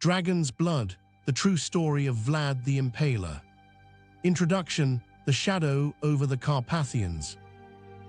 Dragon's Blood, the true story of Vlad the Impaler. Introduction: the shadow over the Carpathians.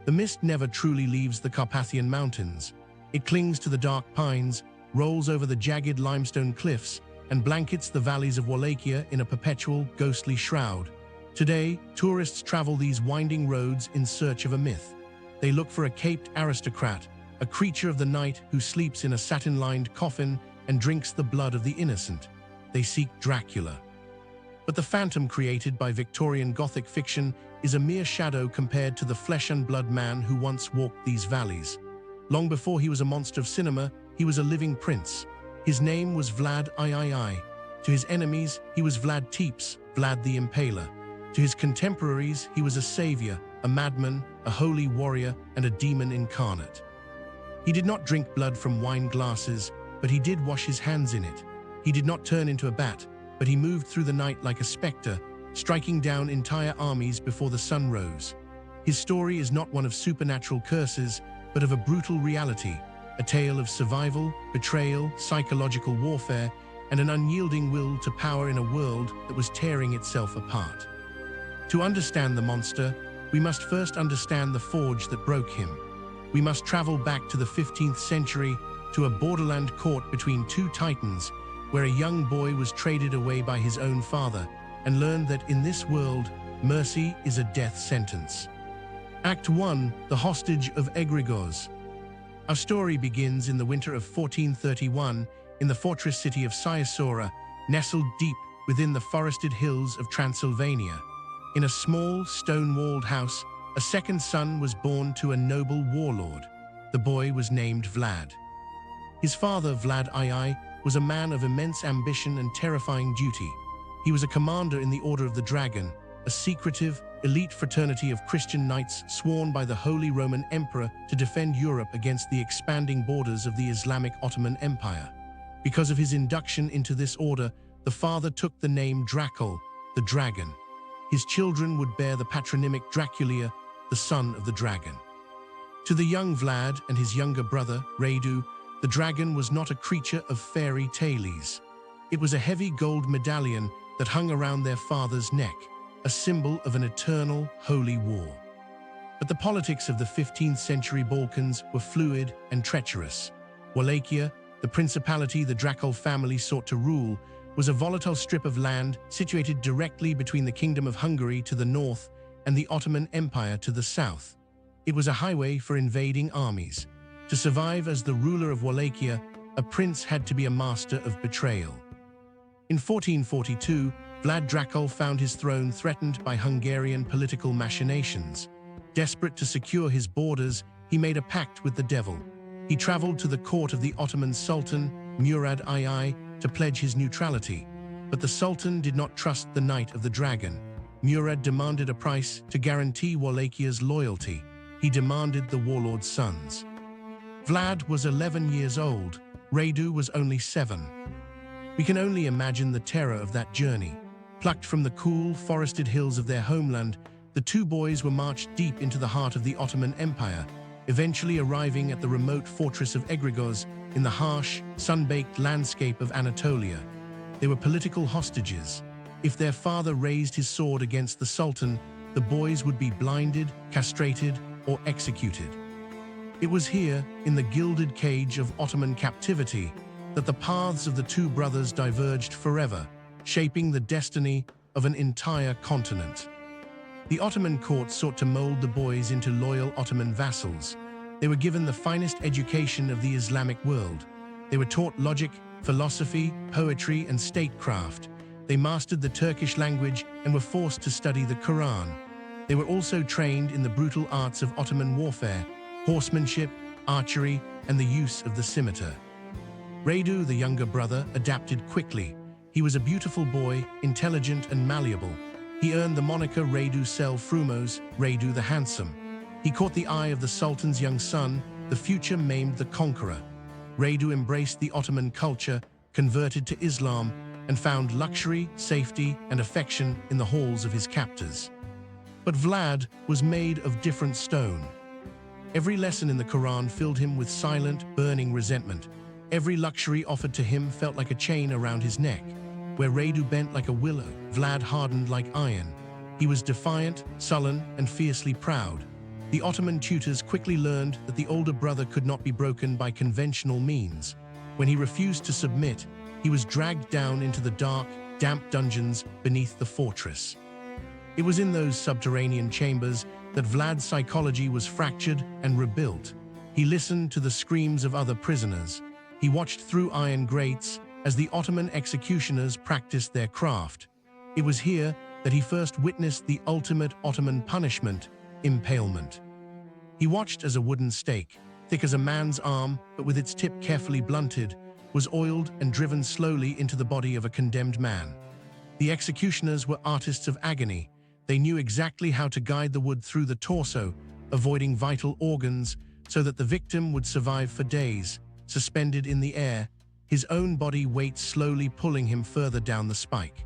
The mist never truly leaves the Carpathian mountains. It clings to the dark pines, rolls over the jagged limestone cliffs, and blankets the valleys of Wallachia in a perpetual, ghostly shroud. Today, tourists travel these winding roads in search of a myth. They look for a caped aristocrat, a creature of the night who sleeps in a satin-lined coffin and drinks the blood of the innocent. They seek Dracula. But the phantom created by Victorian Gothic fiction is a mere shadow compared to the flesh and blood man who once walked these valleys. Long before he was a monster of cinema, he was a living prince. His name was Vlad III. To his enemies, he was Vlad Țepeș, Vlad the Impaler. To his contemporaries, he was a savior, a madman, a holy warrior, and a demon incarnate. He did not drink blood from wine glasses, but he did wash his hands in it. He did not turn into a bat, but he moved through the night like a specter, striking down entire armies before the sun rose. His story is not one of supernatural curses, but of a brutal reality, a tale of survival, betrayal, psychological warfare, and an unyielding will to power in a world that was tearing itself apart. To understand the monster, we must first understand the forge that broke him. We must travel back to the 15th century, to a borderland court between two titans, where a young boy was traded away by his own father, and learned that in this world, mercy is a death sentence. Act 1: The Hostage of Egrigoz. Our story begins in the winter of 1431, in the fortress city of Siasora, nestled deep within the forested hills of Transylvania. In a small, stone-walled house, a second son was born to a noble warlord. The boy was named Vlad. His father, Vlad II, was a man of immense ambition and terrifying duty. He was a commander in the Order of the Dragon, a secretive, elite fraternity of Christian knights sworn by the Holy Roman Emperor to defend Europe against the expanding borders of the Islamic Ottoman Empire. Because of his induction into this order, the father took the name Dracula, the dragon. His children would bear the patronymic Dracula, the son of the dragon. To the young Vlad and his younger brother, Radu, the dragon was not a creature of fairy tales. It was a heavy gold medallion that hung around their father's neck, a symbol of an eternal, holy war. But the politics of the 15th century Balkans were fluid and treacherous. Wallachia, the principality the Dracula family sought to rule, was a volatile strip of land situated directly between the Kingdom of Hungary to the north and the Ottoman Empire to the south. It was a highway for invading armies. To survive as the ruler of Wallachia, a prince had to be a master of betrayal. In 1442, Vlad Dracula found his throne threatened by Hungarian political machinations. Desperate to secure his borders, he made a pact with the devil. He traveled to the court of the Ottoman Sultan, Murad II, to pledge his neutrality. But the Sultan did not trust the Knight of the Dragon. Murad demanded a price to guarantee Wallachia's loyalty. He demanded the warlord's sons. Vlad was 11 years old. Radu was only 7. We can only imagine the terror of that journey. Plucked from the cool, forested hills of their homeland, the two boys were marched deep into the heart of the Ottoman Empire, eventually arriving at the remote fortress of Egrigoz in the harsh, sun-baked landscape of Anatolia. They were political hostages. If their father raised his sword against the Sultan, the boys would be blinded, castrated, or executed. It was here, in the gilded cage of Ottoman captivity, that the paths of the two brothers diverged forever, shaping the destiny of an entire continent. The Ottoman court sought to mold the boys into loyal Ottoman vassals. They were given the finest education of the Islamic world. They were taught logic, philosophy, poetry, and statecraft. They mastered the Turkish language and were forced to study the Quran. They were also trained in the brutal arts of Ottoman warfare, horsemanship, archery, and the use of the scimitar. Radu, the younger brother, adapted quickly. He was a beautiful boy, intelligent and malleable. He earned the moniker Radu Cel Frumos, Radu the Handsome. He caught the eye of the Sultan's young son, the future maimed the conqueror. Radu embraced the Ottoman culture, converted to Islam, and found luxury, safety, and affection in the halls of his captors. But Vlad was made of different stone. Every lesson in the Quran filled him with silent, burning resentment. Every luxury offered to him felt like a chain around his neck. Where Radu bent like a willow, Vlad hardened like iron. He was defiant, sullen, and fiercely proud. The Ottoman tutors quickly learned that the older brother could not be broken by conventional means. When he refused to submit, he was dragged down into the dark, damp dungeons beneath the fortress. It was in those subterranean chambers that Vlad's psychology was fractured and rebuilt. He listened to the screams of other prisoners. He watched through iron grates as the Ottoman executioners practiced their craft. It was here that he first witnessed the ultimate Ottoman punishment, impalement. He watched as a wooden stake, thick as a man's arm but with its tip carefully blunted, was oiled and driven slowly into the body of a condemned man. The executioners were artists of agony. They knew exactly how to guide the wood through the torso, avoiding vital organs, so that the victim would survive for days, suspended in the air, his own body weight slowly pulling him further down the spike.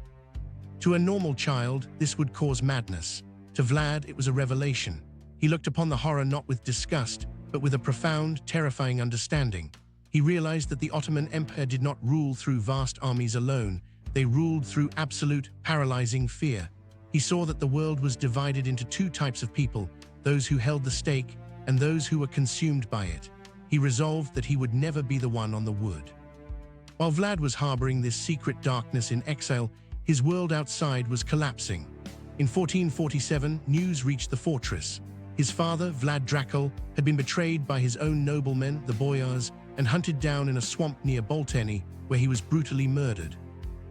To a normal child, this would cause madness. To Vlad, it was a revelation. He looked upon the horror not with disgust, but with a profound, terrifying understanding. He realized that the Ottoman Empire did not rule through vast armies alone. They ruled through absolute, paralyzing fear. He saw that the world was divided into two types of people, those who held the stake and those who were consumed by it. He resolved that he would never be the one on the wood. While Vlad was harboring this secret darkness in exile, his world outside was collapsing. In 1447, news reached the fortress. His father, Vlad Dracula, had been betrayed by his own noblemen, the boyars, and hunted down in a swamp near Bolteni, where he was brutally murdered.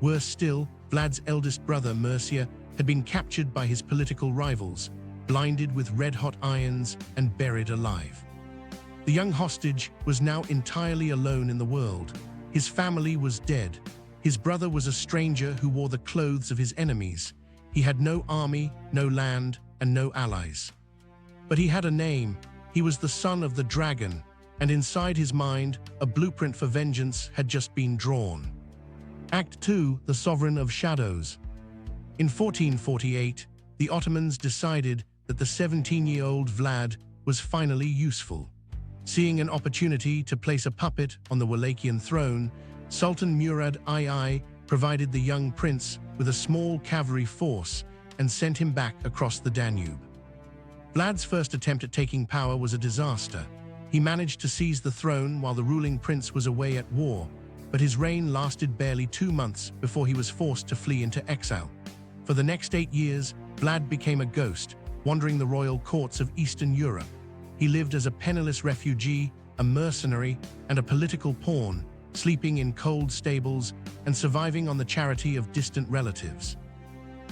Worse still, Vlad's eldest brother, Mircea, had been captured by his political rivals, blinded with red-hot irons and buried alive. The young hostage was now entirely alone in the world. His family was dead. His brother was a stranger who wore the clothes of his enemies. He had no army, no land, and no allies. But he had a name. He was the son of the dragon, and inside his mind, a blueprint for vengeance had just been drawn. Act 2, The Sovereign of Shadows. In 1448, the Ottomans decided that the 17-year-old Vlad was finally useful. Seeing an opportunity to place a puppet on the Wallachian throne, Sultan Murad II provided the young prince with a small cavalry force and sent him back across the Danube. Vlad's first attempt at taking power was a disaster. He managed to seize the throne while the ruling prince was away at war, but his reign lasted barely 2 months before he was forced to flee into exile. For the next 8 years, Vlad became a ghost, wandering the royal courts of Eastern Europe. He lived as a penniless refugee, a mercenary, and a political pawn, sleeping in cold stables and surviving on the charity of distant relatives.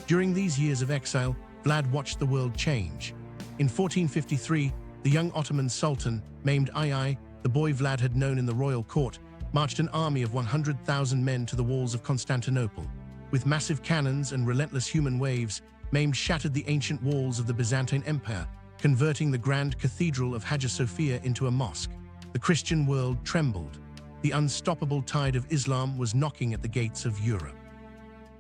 During these years of exile, Vlad watched the world change. In 1453, the young Ottoman Sultan, named II, the boy Vlad had known in the royal court, marched an army of 100,000 men to the walls of Constantinople. With massive cannons and relentless human waves, Mehmed shattered the ancient walls of the Byzantine Empire, converting the grand cathedral of Hagia Sophia into a mosque. The Christian world trembled. The unstoppable tide of Islam was knocking at the gates of Europe.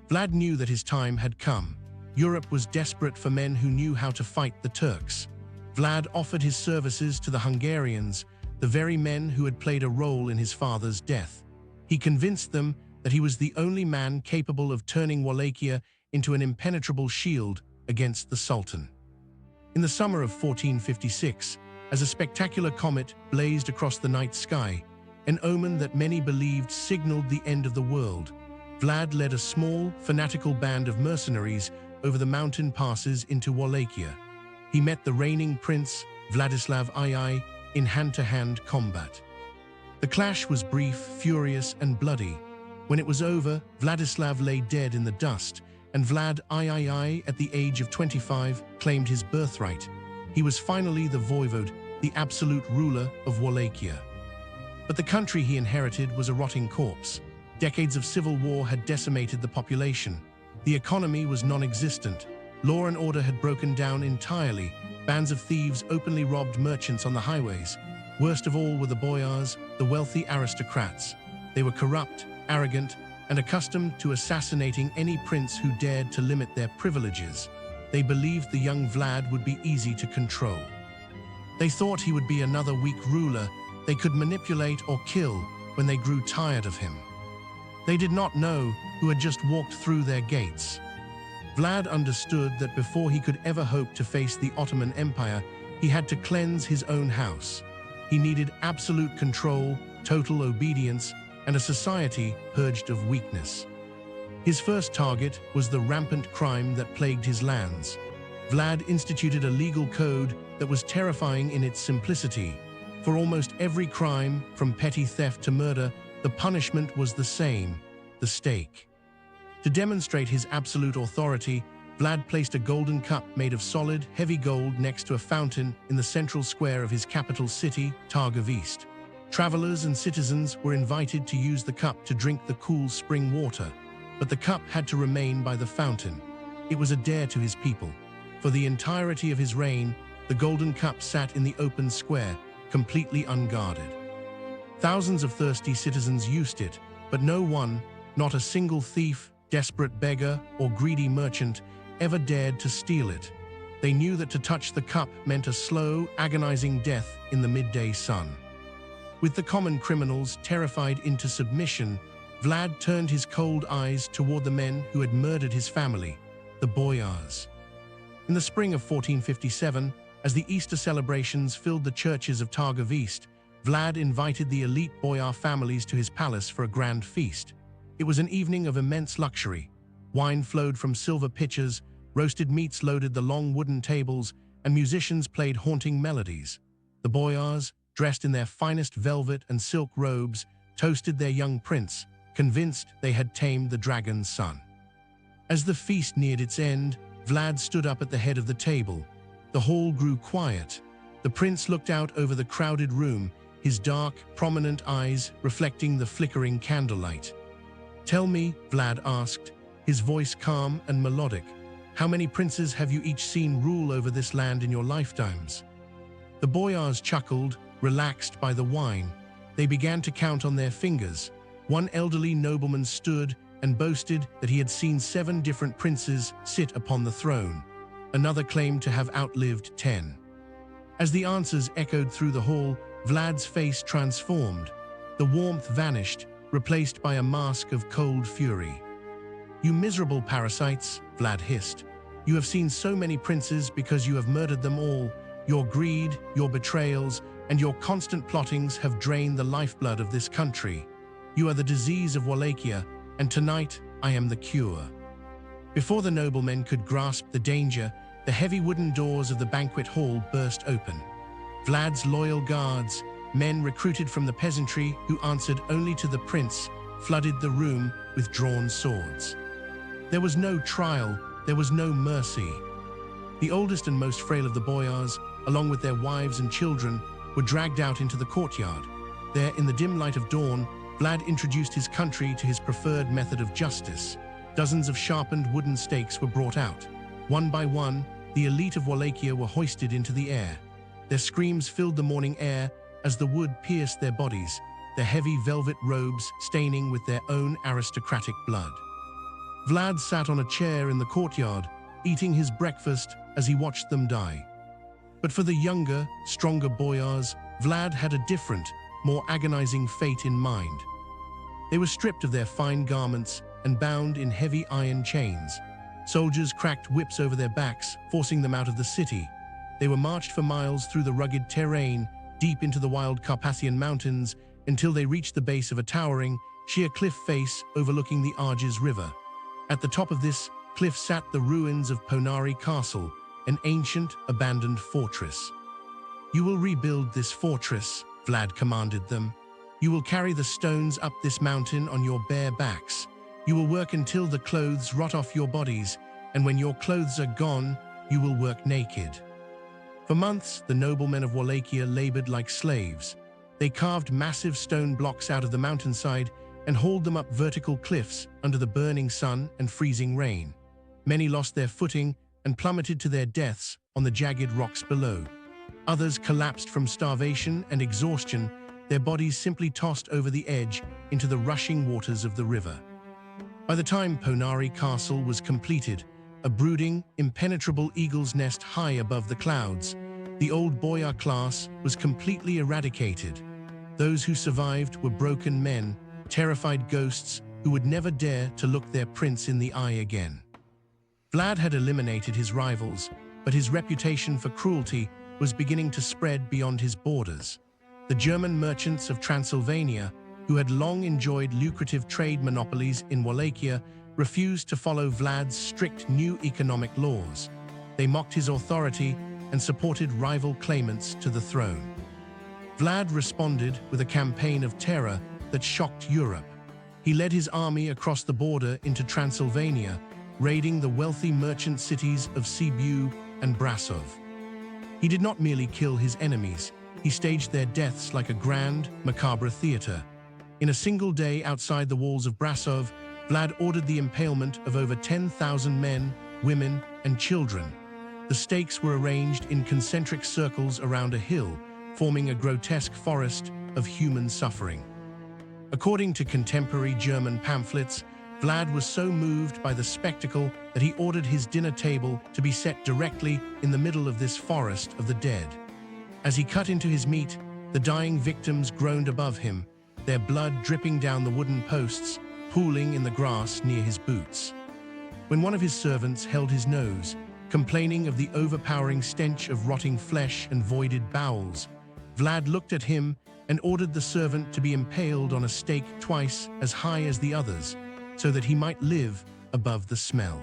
Vlad knew that his time had come. Europe was desperate for men who knew how to fight the Turks. Vlad offered his services to the Hungarians, the very men who had played a role in his father's death. He convinced them that he was the only man capable of turning Wallachia into an impenetrable shield against the Sultan. In the summer of 1456, as a spectacular comet blazed across the night sky, an omen that many believed signaled the end of the world, Vlad led a small, fanatical band of mercenaries over the mountain passes into Wallachia. He met the reigning prince, Vladislav II, in hand-to-hand combat. The clash was brief, furious, and bloody. When it was over, Vladislav lay dead in the dust, and Vlad III, at the age of 25, claimed his birthright. He was finally the voivode, the absolute ruler of Wallachia. But the country he inherited was a rotting corpse. Decades of civil war had decimated the population. The economy was non-existent. Law and order had broken down entirely. Bands of thieves openly robbed merchants on the highways. Worst of all were the boyars, the wealthy aristocrats. They were corrupt, arrogant, and accustomed to assassinating any prince who dared to limit their privileges. They believed the young Vlad would be easy to control. They thought he would be another weak ruler they could manipulate or kill, when they grew tired of him. They did not know who had just walked through their gates. Vlad understood that before he could ever hope to face the Ottoman Empire, he had to cleanse his own house. He needed absolute control, total obedience, and a society purged of weakness. His first target was the rampant crime that plagued his lands. Vlad instituted a legal code that was terrifying in its simplicity. For almost every crime, from petty theft to murder, the punishment was the same: the stake. To demonstrate his absolute authority, Vlad placed a golden cup made of solid, heavy gold next to a fountain in the central square of his capital city, Targovist. Travelers and citizens were invited to use the cup to drink the cool spring water, but the cup had to remain by the fountain. It was a dare to his people. For the entirety of his reign, the golden cup sat in the open square, completely unguarded. Thousands of thirsty citizens used it, but no one, not a single thief, desperate beggar, or greedy merchant, ever dared to steal it. They knew that to touch the cup meant a slow, agonizing death in the midday sun. With the common criminals terrified into submission, Vlad turned his cold eyes toward the men who had murdered his family, the boyars. In the spring of 1457, as the Easter celebrations filled the churches of Targovist, Vlad invited the elite boyar families to his palace for a grand feast. It was an evening of immense luxury. Wine flowed from silver pitchers, roasted meats loaded the long wooden tables, and musicians played haunting melodies. The boyars, dressed in their finest velvet and silk robes, toasted their young prince, convinced they had tamed the dragon's son. As the feast neared its end, Vlad stood up at the head of the table. The hall grew quiet. The prince looked out over the crowded room, his dark, prominent eyes reflecting the flickering candlelight. "Tell me," Vlad asked, his voice calm and melodic, "how many princes have you each seen rule over this land in your lifetimes?" The boyars chuckled, relaxed by the wine. They began to count on their fingers. One elderly nobleman stood and boasted that he had seen 7 different princes sit upon the throne. Another claimed to have outlived 10. As the answers echoed through the hall, Vlad's face transformed. The warmth vanished, replaced by a mask of cold fury. "You miserable parasites," Vlad hissed. "You have seen so many princes because you have murdered them all. Your greed, your betrayals, and your constant plottings have drained the lifeblood of this country. You are the disease of Wallachia, and tonight I am the cure." Before the noblemen could grasp the danger, the heavy wooden doors of the banquet hall burst open. Vlad's loyal guards, men recruited from the peasantry who answered only to the prince, flooded the room with drawn swords. There was no trial, there was no mercy. The oldest and most frail of the boyars, along with their wives and children, were dragged out into the courtyard. There, in the dim light of dawn, Vlad introduced his country to his preferred method of justice. Dozens of sharpened wooden stakes were brought out. One by one, the elite of Wallachia were hoisted into the air. Their screams filled the morning air as the wood pierced their bodies, their heavy velvet robes staining with their own aristocratic blood. Vlad sat on a chair in the courtyard, eating his breakfast as he watched them die. But for the younger, stronger boyars, Vlad had a different, more agonizing fate in mind. They were stripped of their fine garments and bound in heavy iron chains. Soldiers cracked whips over their backs, forcing them out of the city. They were marched for miles through the rugged terrain, deep into the wild Carpathian mountains, until they reached the base of a towering, sheer cliff face overlooking the Arges River. At the top of this cliff sat the ruins of Ponari Castle, an ancient, abandoned fortress. "You will rebuild this fortress," Vlad commanded them. "You will carry the stones up this mountain on your bare backs. You will work until the clothes rot off your bodies, and when your clothes are gone, you will work naked." For months, the noblemen of Wallachia labored like slaves. They carved massive stone blocks out of the mountainside and hauled them up vertical cliffs under the burning sun and freezing rain. Many lost their footing and plummeted to their deaths on the jagged rocks below. Others collapsed from starvation and exhaustion, their bodies simply tossed over the edge into the rushing waters of the river. By the time Ponari Castle was completed, a brooding, impenetrable eagle's nest high above the clouds, the old boyar class was completely eradicated. Those who survived were broken men, terrified ghosts who would never dare to look their prince in the eye again. Vlad had eliminated his rivals, but his reputation for cruelty was beginning to spread beyond his borders. The German merchants of Transylvania, who had long enjoyed lucrative trade monopolies in Wallachia, refused to follow Vlad's strict new economic laws. They mocked his authority and supported rival claimants to the throne. Vlad responded with a campaign of terror that shocked Europe. He led his army across the border into Transylvania, raiding the wealthy merchant cities of Sibiu and Brasov. He did not merely kill his enemies, he staged their deaths like a grand, macabre theater. In a single day outside the walls of Brasov, Vlad ordered the impalement of over 10,000 men, women, and children. The stakes were arranged in concentric circles around a hill, forming a grotesque forest of human suffering. According to contemporary German pamphlets, Vlad was so moved by the spectacle that he ordered his dinner table to be set directly in the middle of this forest of the dead. As he cut into his meat, the dying victims groaned above him, their blood dripping down the wooden posts, pooling in the grass near his boots. When one of his servants held his nose, complaining of the overpowering stench of rotting flesh and voided bowels, Vlad looked at him and ordered the servant to be impaled on a stake twice as high as the others, so that he might live above the smell.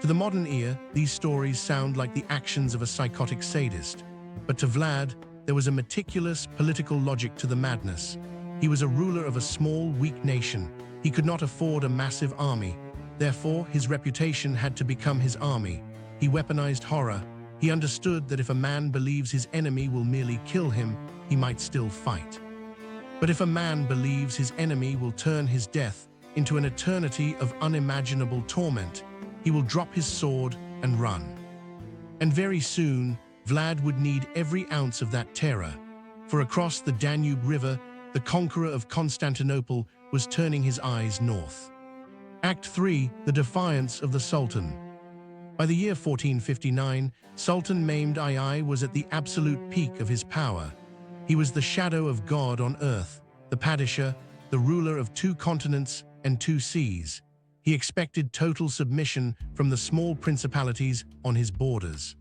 To the modern ear, these stories sound like the actions of a psychotic sadist, but to Vlad, there was a meticulous political logic to the madness. He was a ruler of a small, weak nation. He could not afford a massive army. Therefore, his reputation had to become his army. He weaponized horror. He understood that if a man believes his enemy will merely kill him, he might still fight. But if a man believes his enemy will turn his death into an eternity of unimaginable torment, he will drop his sword and run. And very soon, Vlad would need every ounce of that terror, for across the Danube River, the conqueror of Constantinople was turning his eyes north. Act 3, the Defiance of the Sultan. By the year 1459, Sultan maimed II was at the absolute peak of his power. He was the shadow of God on earth, the Padishah, the ruler of 2 continents and 2 seas. He expected total submission from the small principalities on his borders.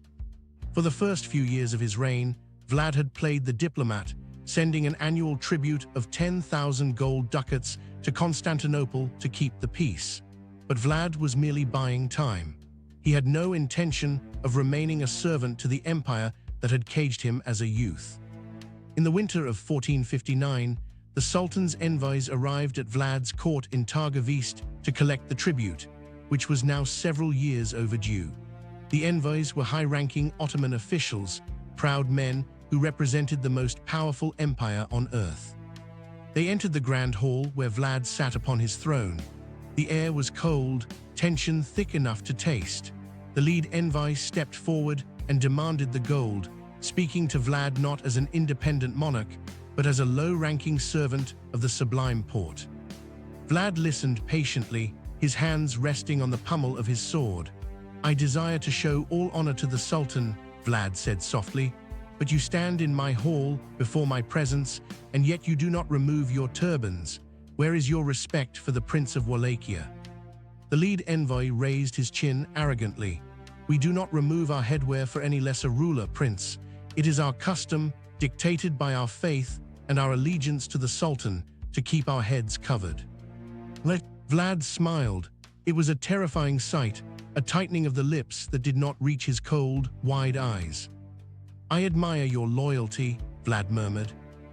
For the first few years of his reign, Vlad had played the diplomat, sending an annual tribute of 10,000 gold ducats to Constantinople to keep the peace. But Vlad was merely buying time. He had no intention of remaining a servant to the empire that had caged him as a youth. In the winter of 1459, the Sultan's envoys arrived at Vlad's court in Targovist to collect the tribute, which was now several years overdue. The envoys were high-ranking Ottoman officials, proud men who represented the most powerful empire on earth. They entered the grand hall where Vlad sat upon his throne. The air was cold, tension thick enough to taste. The lead envoy stepped forward and demanded the gold, speaking to Vlad not as an independent monarch, but as a low-ranking servant of the Sublime Porte. Vlad listened patiently, his hands resting on the pommel of his sword. "I desire to show all honor to the Sultan," Vlad said softly, "but you stand in my hall before my presence, and yet you do not remove your turbans. Where is your respect for the Prince of Wallachia?" The lead envoy raised his chin arrogantly. "We do not remove our headwear for any lesser ruler, Prince. It is our custom, dictated by our faith and our allegiance to the Sultan, to keep our heads covered." Vlad smiled. It was a terrifying sight, a tightening of the lips that did not reach his cold, wide eyes. "I admire your loyalty," Vlad murmured.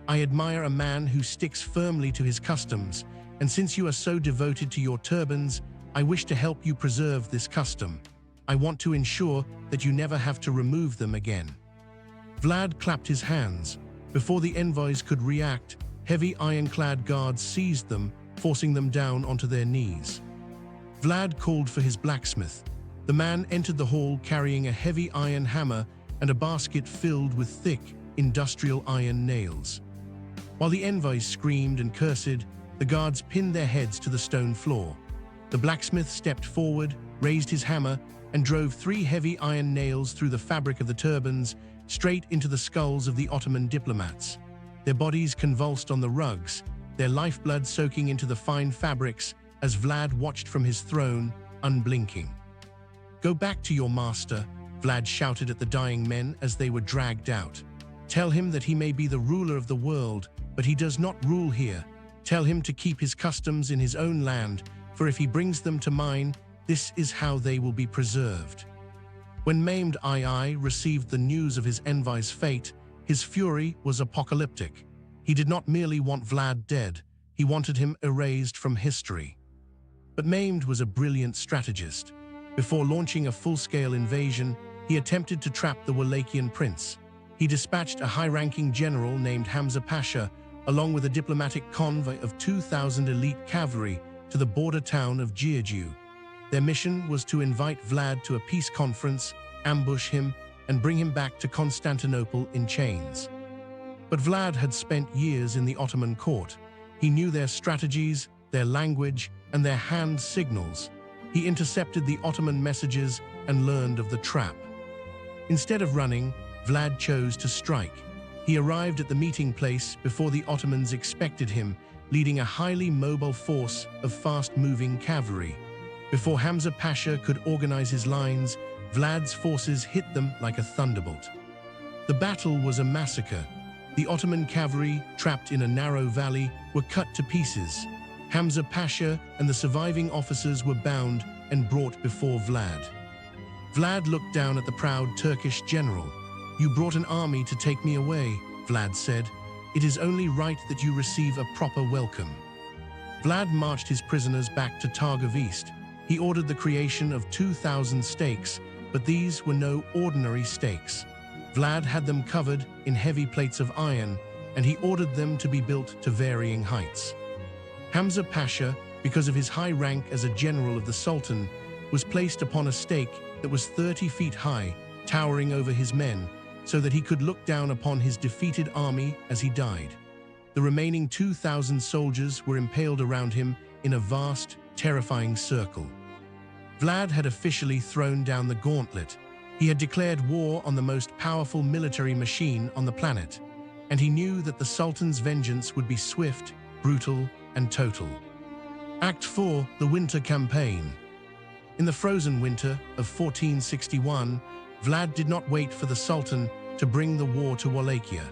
"I admire a man who sticks firmly to his customs, and since you are so devoted to your turbans, I wish to help you preserve this custom. I want to ensure that you never have to remove them again." Vlad clapped his hands. Before the envoys could react, heavy ironclad guards seized them, forcing them down onto their knees. Vlad called for his blacksmith. The man entered the hall carrying a heavy iron hammer and a basket filled with thick, industrial iron nails. While the envoys screamed and cursed, the guards pinned their heads to the stone floor. The blacksmith stepped forward, raised his hammer, and drove 3 heavy iron nails through the fabric of the turbans, straight into the skulls of the Ottoman diplomats. their bodies convulsed on the rugs, their lifeblood soaking into the fine fabrics as Vlad watched from his throne, unblinking. "Go back to your master," Vlad shouted at the dying men as they were dragged out. "Tell him that he may be the ruler of the world, but he does not rule here. Tell him to keep his customs in his own land, for if he brings them to mine, this is how they will be preserved." When maimed II received the news of his envoy's fate, his fury was apocalyptic. He did not merely want Vlad dead, he wanted him erased from history. But Maimed was a brilliant strategist. Before launching a full-scale invasion, he attempted to trap the Wallachian prince. He dispatched a high-ranking general named Hamza Pasha, along with a diplomatic convoy of 2,000 elite cavalry, to the border town of Giurgiu. Their mission was to invite Vlad to a peace conference, ambush him, and bring him back to Constantinople in chains. But Vlad had spent years in the Ottoman court. He knew their strategies, their language, and their hand signals. He intercepted the Ottoman messages and learned of the trap. Instead of running, Vlad chose to strike. He arrived at the meeting place before the Ottomans expected him, leading a highly mobile force of fast-moving cavalry. Before Hamza Pasha could organize his lines, Vlad's forces hit them like a thunderbolt. The battle was a massacre. The Ottoman cavalry, trapped in a narrow valley, were cut to pieces. Hamza Pasha and the surviving officers were bound and brought before Vlad. Vlad looked down at the proud Turkish general. "You brought an army to take me away," Vlad said. "It is only right that you receive a proper welcome." Vlad marched his prisoners back to Targov East. He ordered the creation of 2,000 stakes, but these were no ordinary stakes. Vlad had them covered in heavy plates of iron, and he ordered them to be built to varying heights. Hamza Pasha, because of his high rank as a general of the Sultan, was placed upon a stake that was 30 feet high, towering over his men, so that he could look down upon his defeated army as he died. The remaining 2,000 soldiers were impaled around him in a vast, terrifying circle. Vlad had officially thrown down the gauntlet. He had declared war on the most powerful military machine on the planet, and he knew that the Sultan's vengeance would be swift, brutal, and total. Act 4, the Winter Campaign. In the frozen winter of 1461, Vlad did not wait for the Sultan to bring the war to Wallachia.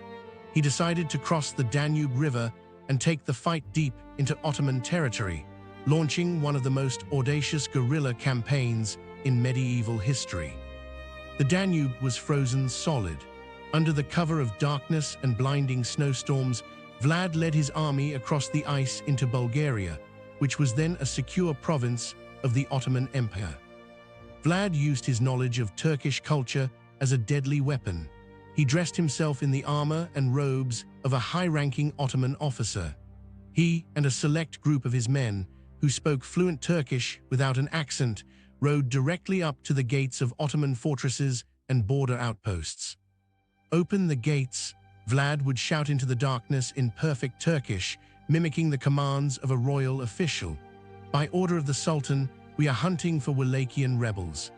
He decided to cross the Danube River and take the fight deep into Ottoman territory, launching one of the most audacious guerrilla campaigns in medieval history. The Danube was frozen solid. Under the cover of darkness and blinding snowstorms, Vlad led his army across the ice into Bulgaria, which was then a secure province of the Ottoman Empire. Vlad used his knowledge of Turkish culture as a deadly weapon. He dressed himself in the armor and robes of a high-ranking Ottoman officer. He and a select group of his men, who spoke fluent Turkish without an accent, rode directly up to the gates of Ottoman fortresses and border outposts. "Open the gates," Vlad would shout into the darkness in perfect Turkish, mimicking the commands of a royal official. "By order of the Sultan, we are hunting for Wallachian rebels."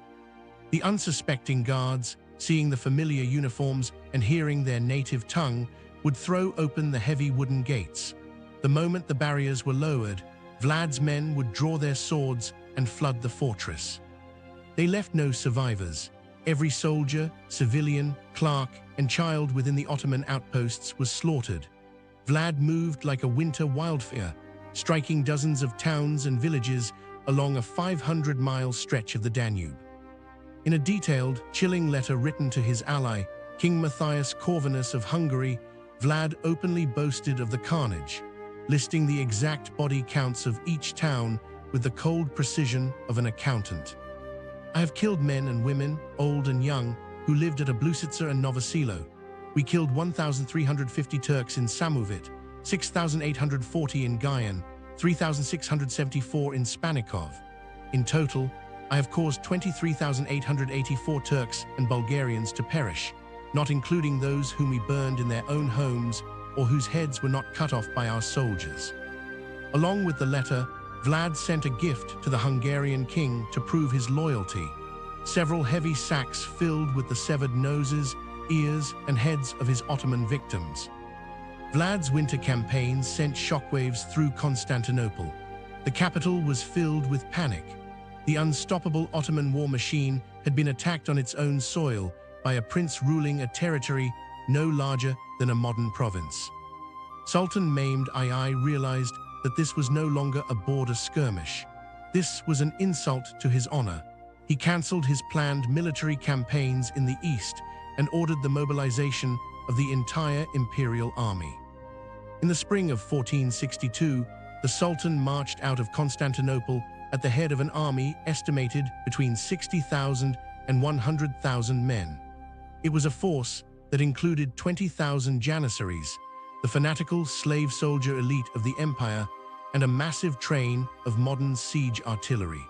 The unsuspecting guards, seeing the familiar uniforms and hearing their native tongue, would throw open the heavy wooden gates. The moment the barriers were lowered, Vlad's men would draw their swords and flood the fortress. They left no survivors. Every soldier, civilian, clerk, and child within the Ottoman outposts was slaughtered. Vlad moved like a winter wildfire, striking dozens of towns and villages along a 500-mile stretch of the Danube. In a detailed, chilling letter written to his ally, King Matthias Corvinus of Hungary, Vlad openly boasted of the carnage, listing the exact body counts of each town with the cold precision of an accountant. "I have killed men and women, old and young, who lived at Ablusica and Novosilo. We killed 1,350 Turks in Samovit, 6,840 in Gaian, 3,674 in Spanikov. In total, I have caused 23,884 Turks and Bulgarians to perish, not including those whom we burned in their own homes or whose heads were not cut off by our soldiers." Along with the letter, Vlad sent a gift to the Hungarian king to prove his loyalty: several heavy sacks filled with the severed noses, ears, and heads of his Ottoman victims. Vlad's winter campaign sent shockwaves through Constantinople. The capital was filled with panic. The unstoppable Ottoman war machine had been attacked on its own soil by a prince ruling a territory no larger than a modern province. Sultan Mehmed II realized that this was no longer a border skirmish. This was an insult to his honor. He cancelled his planned military campaigns in the east and ordered the mobilization of the entire imperial army. In the spring of 1462, the Sultan marched out of Constantinople at the head of an army estimated between 60,000 and 100,000 men. It was a force that included 20,000 janissaries, the fanatical slave soldier elite of the empire, and a massive train of modern siege artillery.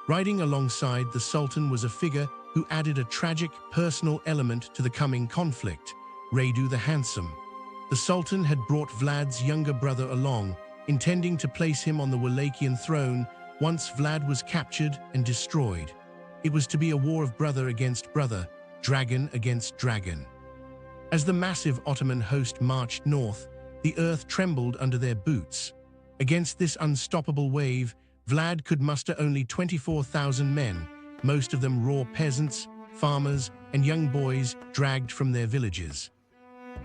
Riding alongside the Sultan was a figure who added a tragic personal element to the coming conflict, Radu the Handsome. The Sultan had brought Vlad's younger brother along, intending to place him on the Wallachian throne once Vlad was captured and destroyed. It was to be a war of brother against brother, dragon against dragon. As the massive Ottoman host marched north, the earth trembled under their boots. Against this unstoppable wave, Vlad could muster only 24,000 men, most of them raw peasants, farmers, and young boys dragged from their villages.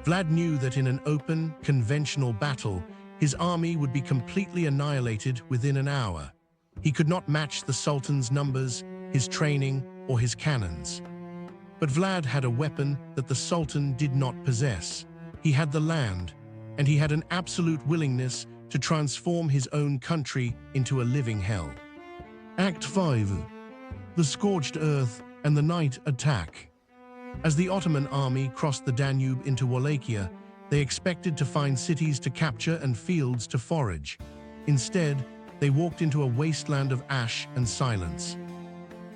Vlad knew that in an open, conventional battle, his army would be completely annihilated within an hour. He could not match the Sultan's numbers, his training, or his cannons. But Vlad had a weapon that the Sultan did not possess. He had the land, and he had an absolute willingness to transform his own country into a living hell. Act 5. The Scorched Earth and the Night Attack. As the Ottoman army crossed the Danube into Wallachia, they expected to find cities to capture and fields to forage. Instead, they walked into a wasteland of ash and silence.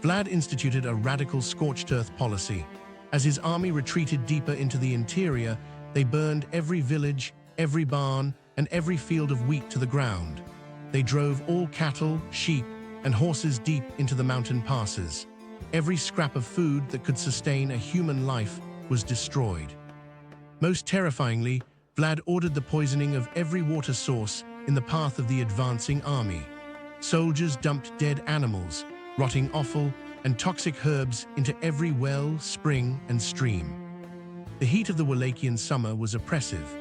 Vlad instituted a radical scorched earth policy. As his army retreated deeper into the interior, they burned every village, every barn, and every field of wheat to the ground. They drove all cattle, sheep, and horses deep into the mountain passes. Every scrap of food that could sustain a human life was destroyed. Most terrifyingly, Vlad ordered the poisoning of every water source in the path of the advancing army. Soldiers dumped dead animals, rotting offal, and toxic herbs into every well, spring, and stream. The heat of the Wallachian summer was oppressive.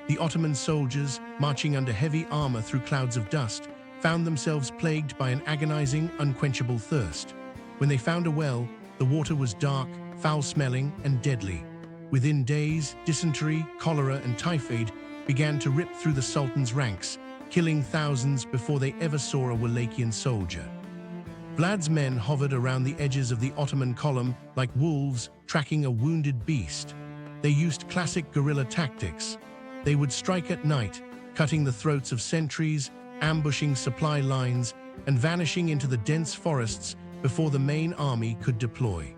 The Ottoman soldiers, marching under heavy armor through clouds of dust, found themselves plagued by an agonizing, unquenchable thirst. When they found a well, the water was dark, foul-smelling, and deadly. Within days, dysentery, cholera, and typhoid began to rip through the Sultan's ranks, killing thousands before they ever saw a Wallachian soldier. Vlad's men hovered around the edges of the Ottoman column like wolves tracking a wounded beast. They used classic guerrilla tactics. They would strike at night, cutting the throats of sentries, ambushing supply lines, and vanishing into the dense forests before the main army could deploy.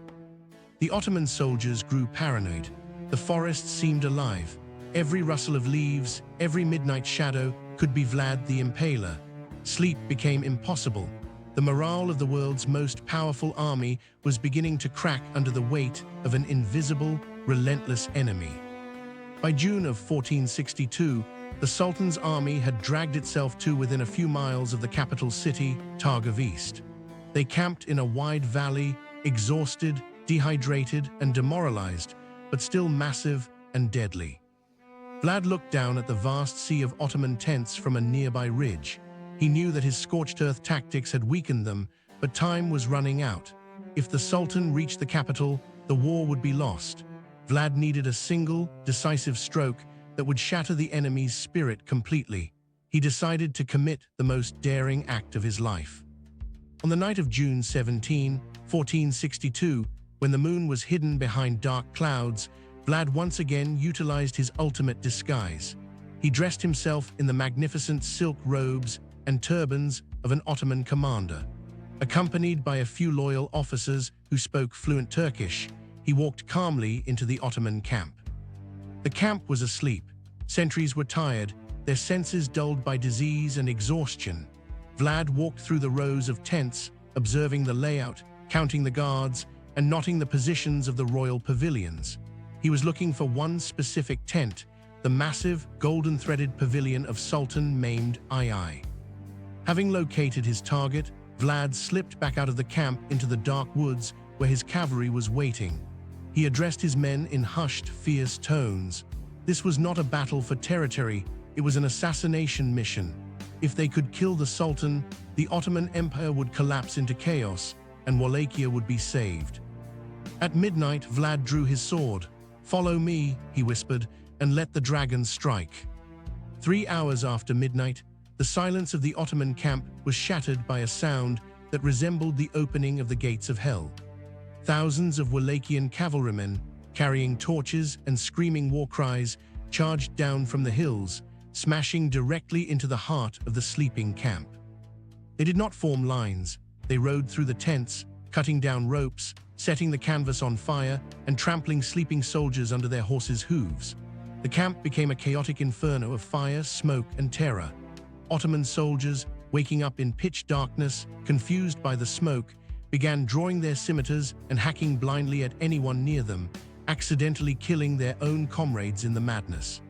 The Ottoman soldiers grew paranoid. The forests seemed alive. Every rustle of leaves, every midnight shadow could be Vlad the Impaler. Sleep became impossible. The morale of the world's most powerful army was beginning to crack under the weight of an invisible, relentless enemy. By June of 1462, the Sultan's army had dragged itself to within a few miles of the capital city, Targov East. They camped in a wide valley, exhausted, dehydrated, and demoralized, but still massive and deadly. Vlad looked down at the vast sea of Ottoman tents from a nearby ridge. He knew that his scorched earth tactics had weakened them, but time was running out. If the Sultan reached the capital, the war would be lost. Vlad needed a single, decisive stroke that would shatter the enemy's spirit completely. He decided to commit the most daring act of his life. On the night of June 17, 1462, when the moon was hidden behind dark clouds, Vlad once again utilized his ultimate disguise. He dressed himself in the magnificent silk robes and turbans of an Ottoman commander. Accompanied by a few loyal officers who spoke fluent Turkish, he walked calmly into the Ottoman camp. The camp was asleep. Sentries were tired, their senses dulled by disease and exhaustion. Vlad walked through the rows of tents, observing the layout, counting the guards, and noting the positions of the royal pavilions. He was looking for one specific tent, the massive, golden-threaded pavilion of Sultan maimed II. Having located his target, Vlad slipped back out of the camp into the dark woods where his cavalry was waiting. He addressed his men in hushed, fierce tones. This was not a battle for territory, it was an assassination mission. If they could kill the Sultan, the Ottoman Empire would collapse into chaos, and Wallachia would be saved. At midnight, Vlad drew his sword. "Follow me," he whispered, "and let the dragons strike." 3 hours after midnight, the silence of the Ottoman camp was shattered by a sound that resembled the opening of the gates of hell. Thousands of Wallachian cavalrymen, carrying torches and screaming war cries, charged down from the hills, smashing directly into the heart of the sleeping camp. They did not form lines. They rode through the tents, cutting down ropes, setting the canvas on fire, and trampling sleeping soldiers under their horses' hooves. The camp became a chaotic inferno of fire, smoke, and terror. Ottoman soldiers, waking up in pitch darkness, confused by the smoke, began drawing their scimitars and hacking blindly at anyone near them, accidentally killing their own comrades in the madness.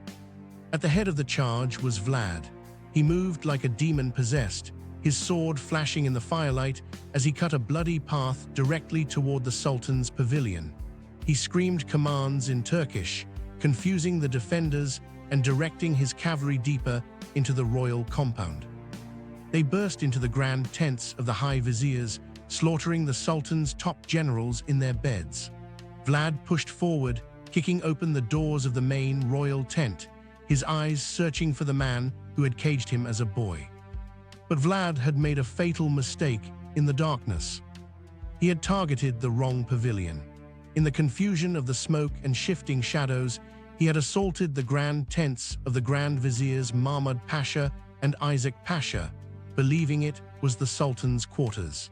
At the head of the charge was Vlad. He moved like a demon possessed, his sword flashing in the firelight as he cut a bloody path directly toward the Sultan's pavilion. He screamed commands in Turkish, confusing the defenders and directing his cavalry deeper into the royal compound. They burst into the grand tents of the high viziers, slaughtering the Sultan's top generals in their beds. Vlad pushed forward, kicking open the doors of the main royal tent, his eyes searching for the man who had caged him as a boy. But Vlad had made a fatal mistake in the darkness. He had targeted the wrong pavilion. In the confusion of the smoke and shifting shadows, he had assaulted the grand tents of the Grand Viziers Mahmud Pasha and Isaac Pasha, believing it was the Sultan's quarters.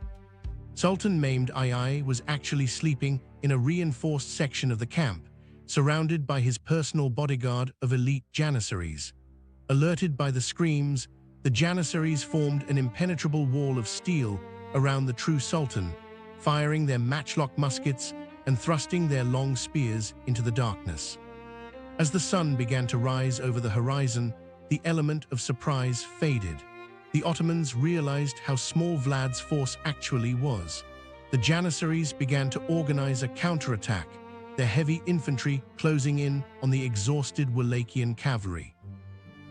Sultan maimed II was actually sleeping in a reinforced section of the camp, surrounded by his personal bodyguard of elite janissaries. Alerted by the screams, the janissaries formed an impenetrable wall of steel around the true Sultan, firing their matchlock muskets and thrusting their long spears into the darkness. As the sun began to rise over the horizon, the element of surprise faded. The Ottomans realized how small Vlad's force actually was. The janissaries began to organize a counterattack, their heavy infantry closing in on the exhausted Wallachian cavalry.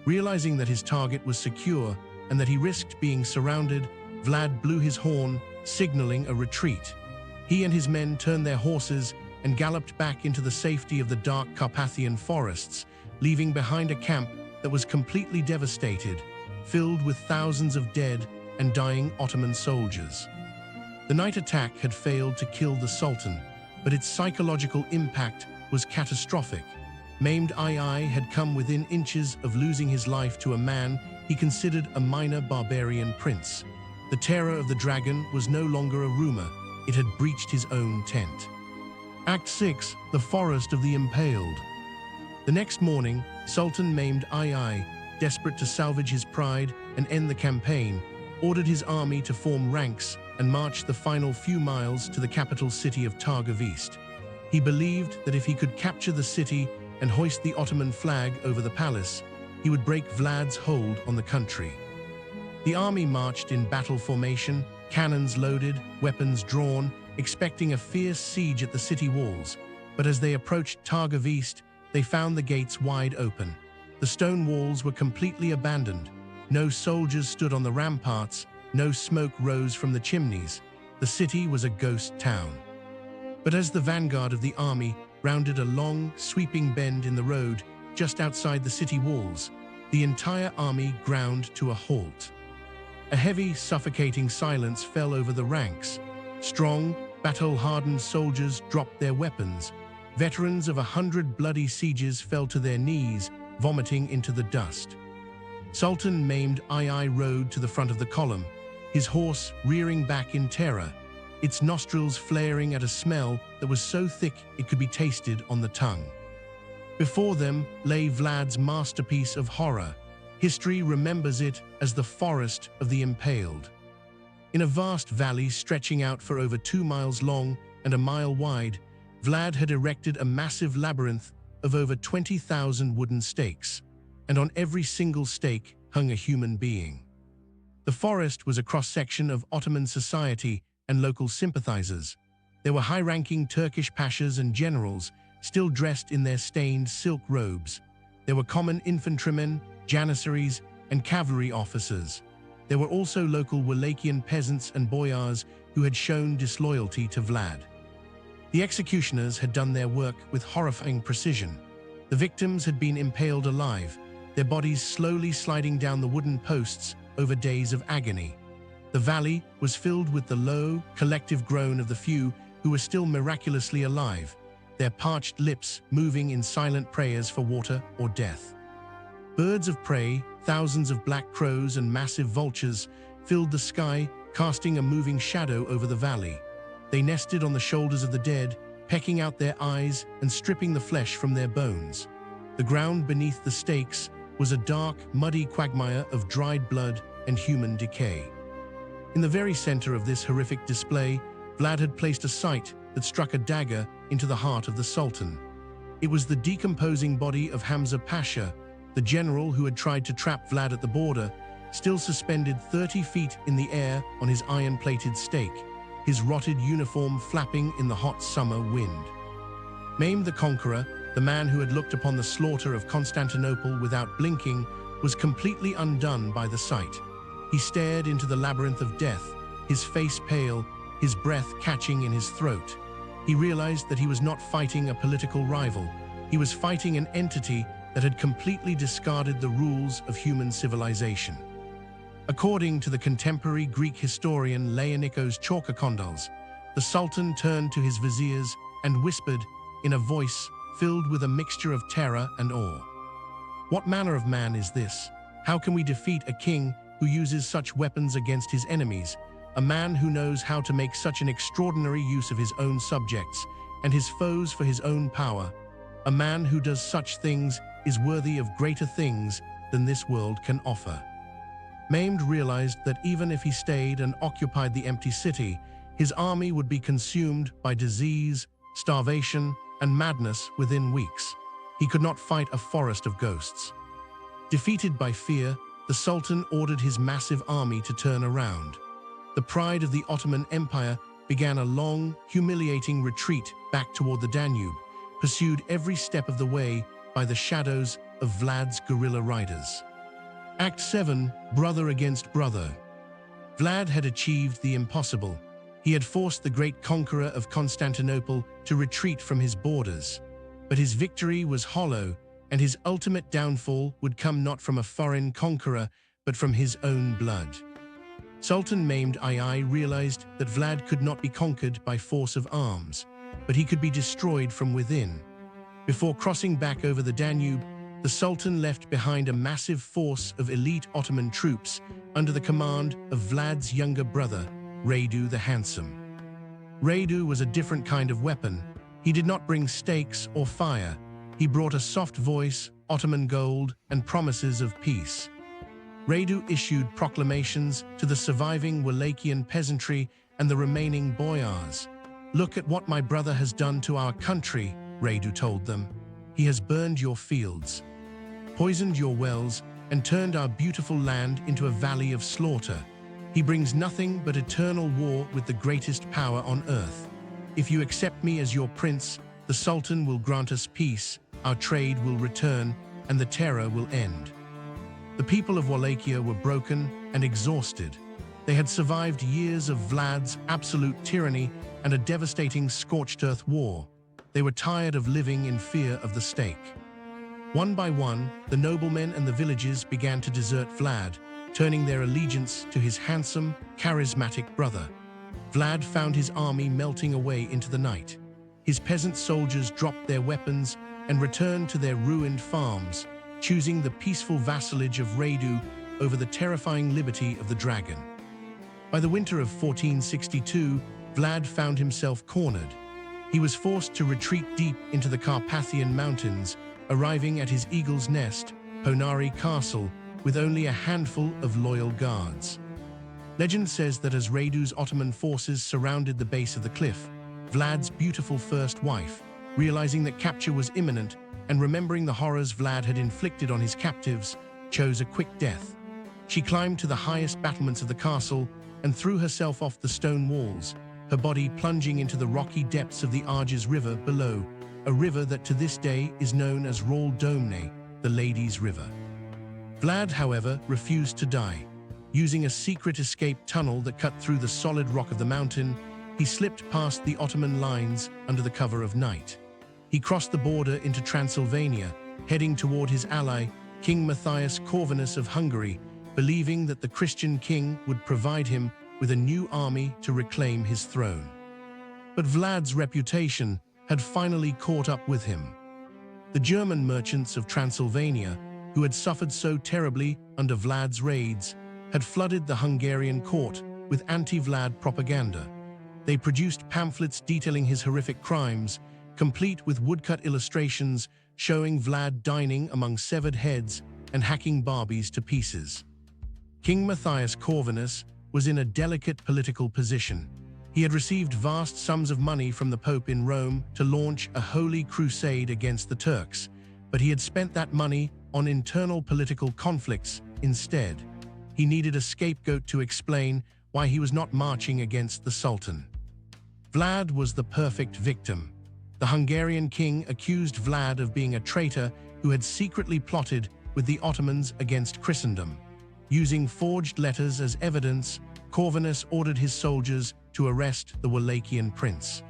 Realizing that his target was secure and that he risked being surrounded, Vlad blew his horn, signaling a retreat. He and his men turned their horses and galloped back into the safety of the dark Carpathian forests, leaving behind a camp that was completely devastated, filled with thousands of dead and dying Ottoman soldiers. The night attack had failed to kill the Sultan, but its psychological impact was catastrophic. Maimed II had come within inches of losing his life to a man he considered a minor barbarian prince. The terror of the dragon was no longer a rumor, it had breached his own tent. Act 6, The Forest of the Impaled. The next morning, Sultan maimed II, desperate to salvage his pride and end the campaign, ordered his army to form ranks and march the final few miles to the capital city of Targov East. He believed that if he could capture the city and hoist the Ottoman flag over the palace, he would break Vlad's hold on the country. The army marched in battle formation, cannons loaded, weapons drawn, expecting a fierce siege at the city walls, but as they approached Targov East, they found the gates wide open. The stone walls were completely abandoned. No soldiers stood on the ramparts, no smoke rose from the chimneys. The city was a ghost town. But as the vanguard of the army rounded a long, sweeping bend in the road just outside the city walls, the entire army ground to a halt. A heavy, suffocating silence fell over the ranks. Strong, battle-hardened soldiers dropped their weapons. Veterans of 100 bloody sieges fell to their knees, vomiting into the dust. Sultan maimed II rode to the front of the column, his horse rearing back in terror, its nostrils flaring at a smell that was so thick it could be tasted on the tongue. Before them lay Vlad's masterpiece of horror. History remembers it as the Forest of the Impaled. In a vast valley stretching out for over 2 miles long and a mile wide, Vlad had erected a massive labyrinth of over 20,000 wooden stakes, and on every single stake hung a human being. The forest was a cross-section of Ottoman society and local sympathizers. There were high-ranking Turkish pashas and generals, still dressed in their stained silk robes. There were common infantrymen, janissaries, and cavalry officers. There were also local Wallachian peasants and boyars who had shown disloyalty to Vlad. The executioners had done their work with horrifying precision. The victims had been impaled alive, their bodies slowly sliding down the wooden posts over days of agony. The valley was filled with the low, collective groan of the few who were still miraculously alive, their parched lips moving in silent prayers for water or death. Birds of prey, thousands of black crows and massive vultures, filled the sky, casting a moving shadow over the valley. They nested on the shoulders of the dead, pecking out their eyes and stripping the flesh from their bones. The ground beneath the stakes was a dark, muddy quagmire of dried blood and human decay. In the very center of this horrific display, Vlad had placed a sight that struck a dagger into the heart of the Sultan. It was the decomposing body of Hamza Pasha, the general who had tried to trap Vlad at the border, still suspended 30 feet in the air on his iron-plated stake, his rotted uniform flapping in the hot summer wind. Maimed the Conqueror, the man who had looked upon the slaughter of Constantinople without blinking, was completely undone by the sight. He stared into the labyrinth of death, his face pale, his breath catching in his throat. He realized that he was not fighting a political rival. He was fighting an entity that had completely discarded the rules of human civilization. According to the contemporary Greek historian Leonikos Chalkokondyles, the Sultan turned to his viziers and whispered in a voice filled with a mixture of terror and awe, "What manner of man is this? How can we defeat a king who uses such weapons against his enemies, a man who knows how to make such an extraordinary use of his own subjects and his foes for his own power? A man who does such things is worthy of greater things than this world can offer." Maimed realized that even if he stayed and occupied the empty city, his army would be consumed by disease, starvation, and madness within weeks. He could not fight a forest of ghosts. Defeated by fear, the Sultan ordered his massive army to turn around. The pride of the Ottoman Empire began a long, humiliating retreat back toward the Danube, pursued every step of the way by the shadows of Vlad's guerrilla riders. Act 7, Brother Against Brother. Vlad had achieved the impossible. He had forced the great conqueror of Constantinople to retreat from his borders. But his victory was hollow, and his ultimate downfall would come not from a foreign conqueror, but from his own blood. Sultan Maimed II realized that Vlad could not be conquered by force of arms, but he could be destroyed from within. Before crossing back over the Danube, the Sultan left behind a massive force of elite Ottoman troops under the command of Vlad's younger brother, Radu the Handsome. Radu was a different kind of weapon. He did not bring stakes or fire. He brought a soft voice, Ottoman gold, and promises of peace. Radu issued proclamations to the surviving Wallachian peasantry and the remaining boyars. "Look at what my brother has done to our country," Radu told them. "He has burned your fields, poisoned your wells, and turned our beautiful land into a valley of slaughter. He brings nothing but eternal war with the greatest power on earth. If you accept me as your prince, the Sultan will grant us peace, our trade will return, and the terror will end." The people of Wallachia were broken and exhausted. They had survived years of Vlad's absolute tyranny and a devastating scorched earth war. They were tired of living in fear of the stake. One by one, the noblemen and the villages began to desert Vlad, turning their allegiance to his handsome, charismatic brother. Vlad found his army melting away into the night. His peasant soldiers dropped their weapons and returned to their ruined farms, choosing the peaceful vassalage of Radu over the terrifying liberty of the dragon. By the winter of 1462, Vlad found himself cornered. He was forced to retreat deep into the Carpathian mountains, arriving at his eagle's nest, Ponari Castle, with only a handful of loyal guards. Legend says that as Radu's Ottoman forces surrounded the base of the cliff, Vlad's beautiful first wife, realizing that capture was imminent, and remembering the horrors Vlad had inflicted on his captives, chose a quick death. She climbed to the highest battlements of the castle and threw herself off the stone walls, her body plunging into the rocky depths of the Arges River below, a river that to this day is known as Rol Domne, the Ladies' River. Vlad, however, refused to die. Using a secret escape tunnel that cut through the solid rock of the mountain, he slipped past the Ottoman lines under the cover of night. He crossed the border into Transylvania, heading toward his ally, King Matthias Corvinus of Hungary, believing that the Christian king would provide him with a new army to reclaim his throne. But Vlad's reputation had finally caught up with him. The German merchants of Transylvania, who had suffered so terribly under Vlad's raids, had flooded the Hungarian court with anti-Vlad propaganda. They produced pamphlets detailing his horrific crimes, complete with woodcut illustrations showing Vlad dining among severed heads and hacking Barbies to pieces. King Matthias Corvinus was in a delicate political position. He had received vast sums of money from the Pope in Rome to launch a holy crusade against the Turks, but he had spent that money on internal political conflicts instead. He needed a scapegoat to explain why he was not marching against the Sultan. Vlad was the perfect victim. The Hungarian king accused Vlad of being a traitor who had secretly plotted with the Ottomans against Christendom. Using forged letters as evidence, Corvinus ordered his soldiers to arrest the Wallachian prince.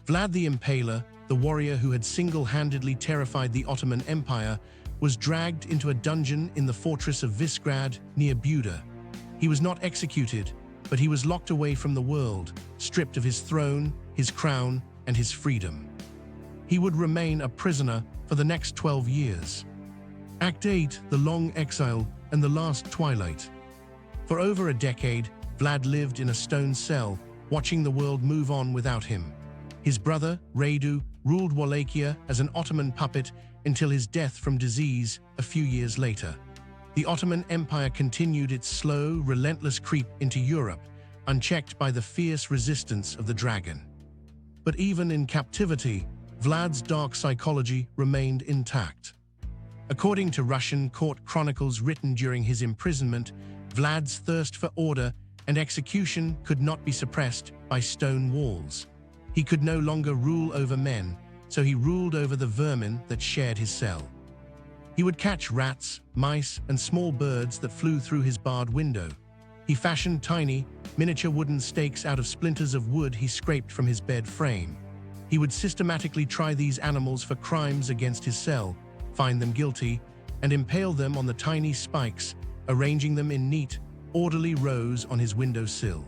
Vlad the Impaler, the warrior who had single-handedly terrified the Ottoman Empire, was dragged into a dungeon in the fortress of Visgrad near Buda. He was not executed, but he was locked away from the world, stripped of his throne, his crown, and his freedom. He would remain a prisoner for the next 12 years. Act 8, The Long Exile and the Last Twilight. For over a decade, Vlad lived in a stone cell, watching the world move on without him. His brother, Radu, ruled Wallachia as an Ottoman puppet until his death from disease a few years later. The Ottoman Empire continued its slow, relentless creep into Europe, unchecked by the fierce resistance of the dragon. But even in captivity, Vlad's dark psychology remained intact. According to Russian court chronicles written during his imprisonment, Vlad's thirst for order and execution could not be suppressed by stone walls. He could no longer rule over men, so he ruled over the vermin that shared his cell. He would catch rats, mice, and small birds that flew through his barred window. He fashioned tiny, miniature wooden stakes out of splinters of wood he scraped from his bed frame. He would systematically try these animals for crimes against his cell, find them guilty, and impale them on the tiny spikes, arranging them in neat, orderly rows on his windowsill.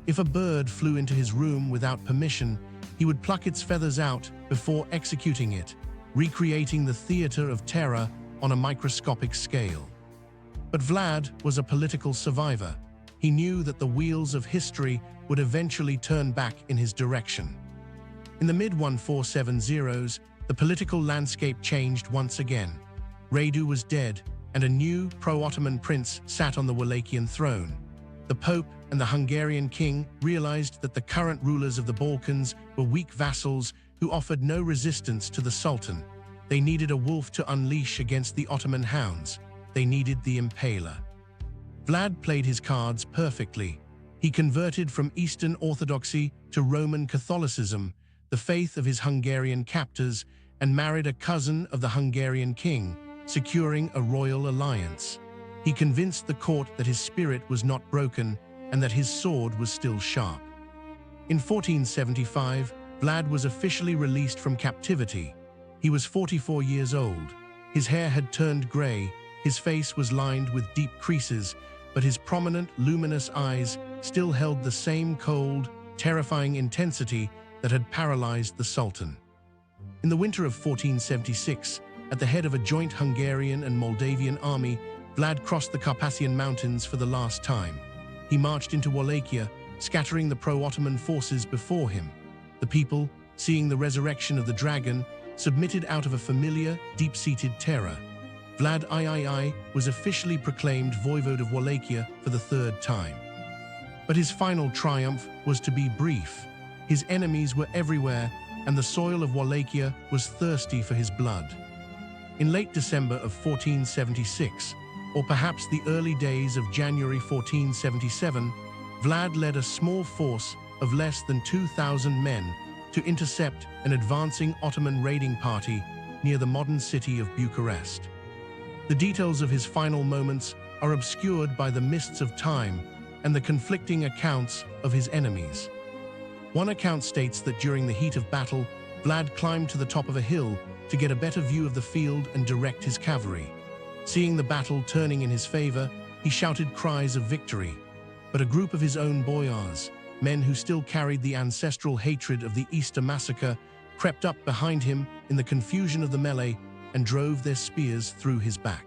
If a bird flew into his room without permission, he would pluck its feathers out before executing it, recreating the theater of terror on a microscopic scale. But Vlad was a political survivor. He knew that the wheels of history would eventually turn back in his direction. In the mid-1470s, the political landscape changed once again. Radu was dead, and a new pro-Ottoman prince sat on the Wallachian throne. The Pope and the Hungarian king realized that the current rulers of the Balkans were weak vassals who offered no resistance to the Sultan. They needed a wolf to unleash against the Ottoman hounds. They needed the Impaler. Vlad played his cards perfectly. He converted from Eastern Orthodoxy to Roman Catholicism, the faith of his Hungarian captors, and married a cousin of the Hungarian king, securing a royal alliance. He convinced the court that his spirit was not broken and that his sword was still sharp. In 1475, Vlad was officially released from captivity. He was 44 years old. His hair had turned gray, his face was lined with deep creases, but his prominent, luminous eyes still held the same cold, terrifying intensity that had paralyzed the Sultan. In the winter of 1476, at the head of a joint Hungarian and Moldavian army, Vlad crossed the Carpathian mountains for the last time. He marched into Wallachia, scattering the pro-Ottoman forces before him. The people, seeing the resurrection of the dragon, submitted out of a familiar, deep-seated terror. Vlad III was officially proclaimed Voivode of Wallachia for the third time. But his final triumph was to be brief. His enemies were everywhere, and the soil of Wallachia was thirsty for his blood. In late December of 1476, or perhaps the early days of January 1477, Vlad led a small force of less than 2,000 men to intercept an advancing Ottoman raiding party near the modern city of Bucharest. The details of his final moments are obscured by the mists of time and the conflicting accounts of his enemies. One account states that during the heat of battle, Vlad climbed to the top of a hill to get a better view of the field and direct his cavalry. Seeing the battle turning in his favor, he shouted cries of victory. But a group of his own boyars, men who still carried the ancestral hatred of the Easter massacre, crept up behind him in the confusion of the melee and drove their spears through his back.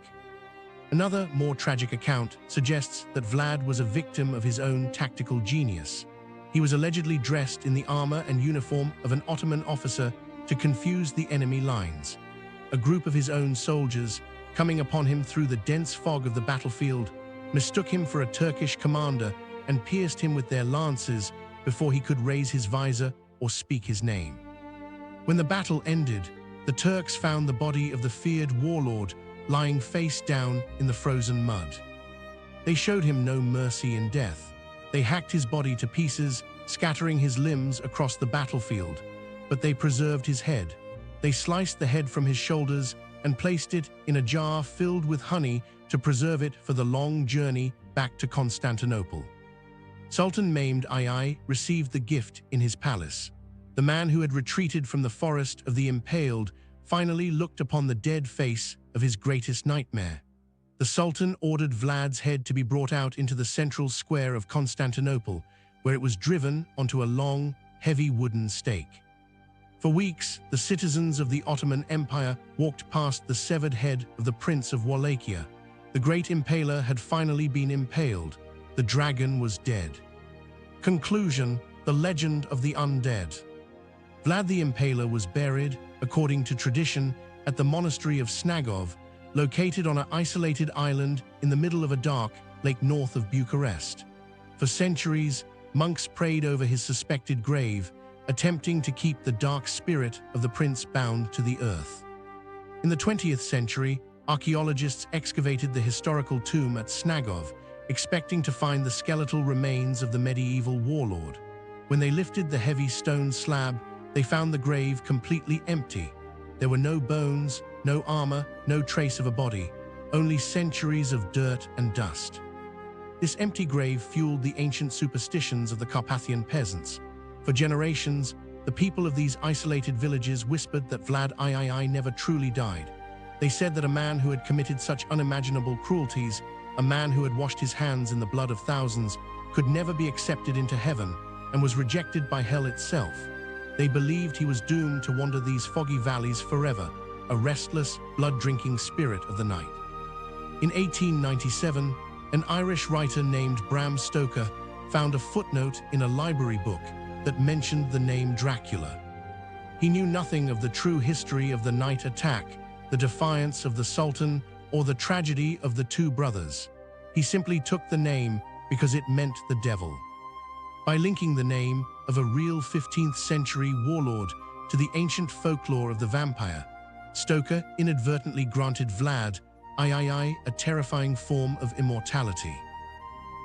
Another, more tragic account suggests that Vlad was a victim of his own tactical genius. He was allegedly dressed in the armor and uniform of an Ottoman officer to confuse the enemy lines. A group of his own soldiers, coming upon him through the dense fog of the battlefield, mistook him for a Turkish commander and pierced him with their lances before he could raise his visor or speak his name. When the battle ended, the Turks found the body of the feared warlord lying face down in the frozen mud. They showed him no mercy in death. They hacked his body to pieces, scattering his limbs across the battlefield, but they preserved his head. They sliced the head from his shoulders and placed it in a jar filled with honey to preserve it for the long journey back to Constantinople. Sultan Mehmed II received the gift in his palace. The man who had retreated from the forest of the Impaled finally looked upon the dead face of his greatest nightmare. The Sultan ordered Vlad's head to be brought out into the central square of Constantinople, where it was driven onto a long, heavy wooden stake. For weeks, the citizens of the Ottoman Empire walked past the severed head of the Prince of Wallachia. The great impaler had finally been impaled. The dragon was dead. Conclusion: the legend of the undead. Vlad the Impaler was buried, according to tradition, at the monastery of Snagov, located on an isolated island in the middle of a dark lake north of Bucharest. For centuries, monks prayed over his suspected grave, attempting to keep the dark spirit of the prince bound to the earth. In the 20th century, archaeologists excavated the historical tomb at Snagov, expecting to find the skeletal remains of the medieval warlord. When they lifted the heavy stone slab, they found the grave completely empty. There were no bones, no armor, no trace of a body, only centuries of dirt and dust. This empty grave fueled the ancient superstitions of the Carpathian peasants. For generations, the people of these isolated villages whispered that Vlad III never truly died. They said that a man who had committed such unimaginable cruelties, a man who had washed his hands in the blood of thousands, could never be accepted into heaven and was rejected by hell itself. They believed he was doomed to wander these foggy valleys forever, a restless, blood-drinking spirit of the night. In 1897, an Irish writer named Bram Stoker found a footnote in a library book that mentioned the name Dracula. He knew nothing of the true history of the night attack, the defiance of the Sultan, or the tragedy of the two brothers. He simply took the name because it meant the devil. By linking the name of a real 15th century warlord to the ancient folklore of the vampire, Stoker inadvertently granted Vlad III a terrifying form of immortality.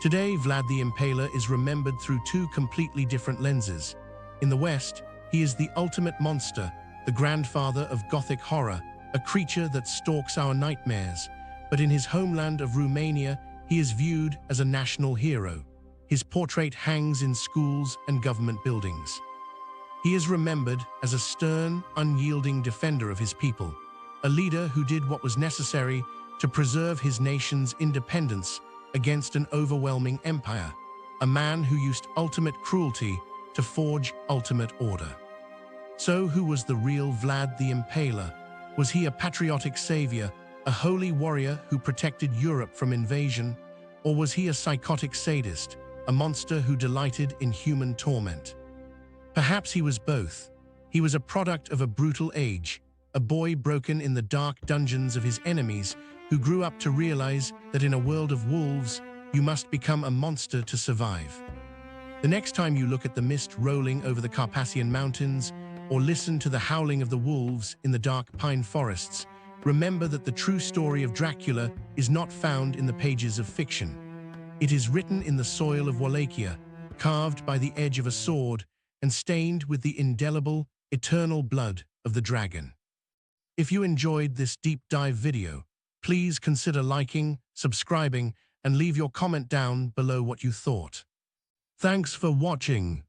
Today, Vlad the Impaler is remembered through two completely different lenses. In the West, he is the ultimate monster, the grandfather of Gothic horror, a creature that stalks our nightmares. But in his homeland of Romania, he is viewed as a national hero. His portrait hangs in schools and government buildings. He is remembered as a stern, unyielding defender of his people, a leader who did what was necessary to preserve his nation's independence against an overwhelming empire, a man who used ultimate cruelty to forge ultimate order. So who was the real Vlad the Impaler? Was he a patriotic savior, a holy warrior who protected Europe from invasion? Or was he a psychotic sadist, a monster who delighted in human torment? Perhaps he was both. He was a product of a brutal age, a boy broken in the dark dungeons of his enemies who grew up to realize that in a world of wolves, you must become a monster to survive. The next time you look at the mist rolling over the Carpathian Mountains, or listen to the howling of the wolves in the dark pine forests, remember that the true story of Dracula is not found in the pages of fiction. It is written in the soil of Wallachia, carved by the edge of a sword and stained with the indelible, eternal blood of the dragon. If you enjoyed this deep dive video, please consider liking, subscribing, and leave your comment down below what you thought. Thanks for watching.